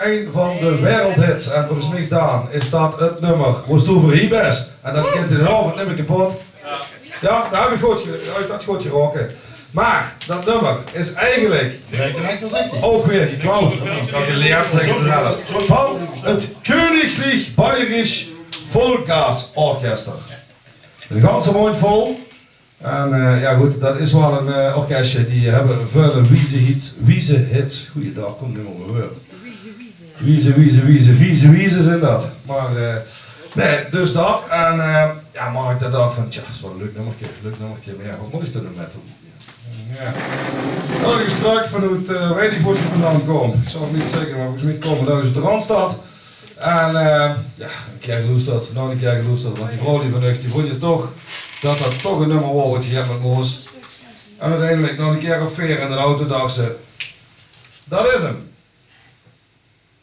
een van de wereldhits. En volgens mij, Daan, is dat het nummer. Moest toe voor hier best. En dan kent hij het nummer kapot. Ja, daar heb ik dat goed geroken. Maar dat nummer is eigenlijk ook weer geklaut. Kan geleerd zeggen te zeggen. Van het Königlich Bayerisch Volksorchester. De ganse mond vol. En ja goed, dat is wel een orkestje. Die hebben vele wieze hits. Goeiedag, komt niet meer gehoord. Wieze zijn dat. Maar nee, dus dat. En ja, maar ik dacht van, tja, dat is wel een leuk nummertje. Maar ja, wat moet ik er nu met doen? Ja. Dat is strak vanuit, weet ik waar ze vandaan komen. Ik zal het niet zeggen, maar volgens mij komen we uit de Randstad. En ja, een keer geloesterd, nog een keer geloesterd. Want die vrouw die vanuit, die vond je toch dat dat toch een nummer was wat je hebt met Moos. En uiteindelijk nog een keer of 4 in de auto dacht ze, dat is hem.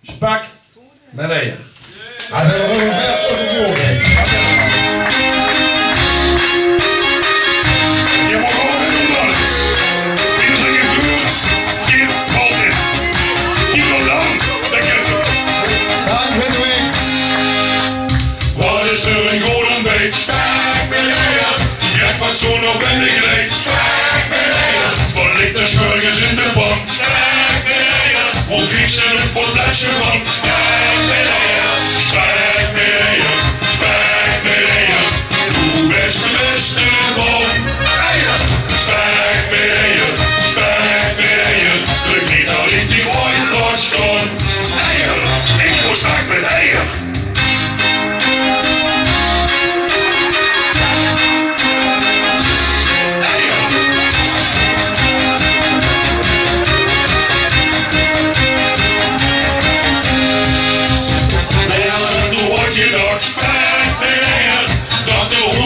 Spek met eier. Hij zijn er overboord. Je mag ook met hem worden. Hier zijn je broer, hier valt in. Hier komt dan, dat kent hem. Ja, ik ben er weg. Wat is er een golden beet? Spek met eier. Jackpot nog ben ik leed. Spek met eier. Wat ligt er 's morgens in de bank? Spek met eier. Hoe kriegt ze het voor het bladje van? Spek met eier. Spek met eier. Spek met eier. Doe beste boom. Eier. Spek met eier. Spek met eier. Druk niet al in die white lord staan. Eier. Ik wil spek met eier.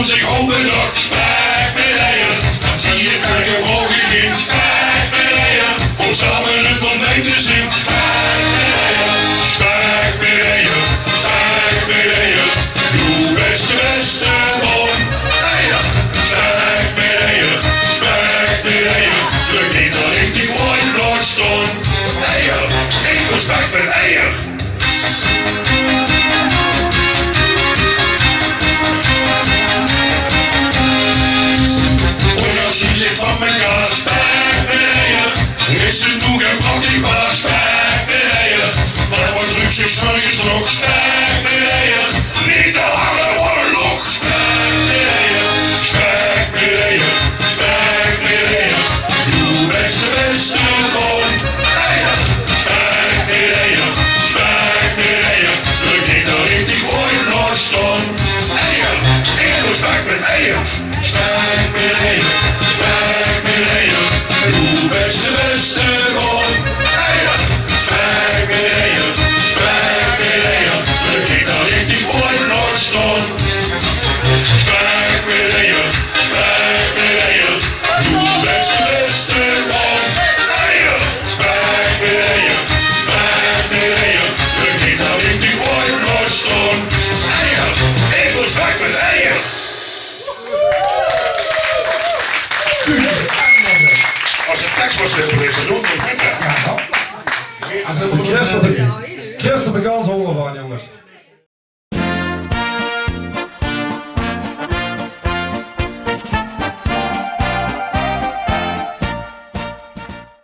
Zich overdag spek met eier. Dan zie je sterke vogel in. Spek met eier. Om samen het ontbijt te zien. Spek met eier. Spek met eier. Spek met eier. Doe beste boom. Eier. Spek met eier. Spek met eier. Druk niet dat ik die white lord staan. Eier. Ik wil spek met eier. Van elkaar, spek met eier. Is het nog en praktiekbaar, spek met eier. Maar wat drukt zich s'morgens nog, spek met eier. Niet te hangen, wat een log, spek met eier. Spek met eier, spek met eier. Doe beste boom, eier. Spek met eier, spek met eier. Druk niet dat ik die white lord staan. Eier, ik wil spek met eier. Spek met eier. Spek met eier, doe beste boom. Eier, spek met eier, spek met eier. Druk niet dat ik die white lord staan. Spek met eier, spek met eier. Doe beste boom. Eier, spek met eier, spek met eier. Druk niet dat ik die white lord staan. Eier, ik wil spek met eier. Als de tekst was simpel is, dan doe ik het niet. Christen, de kans horen van jongens.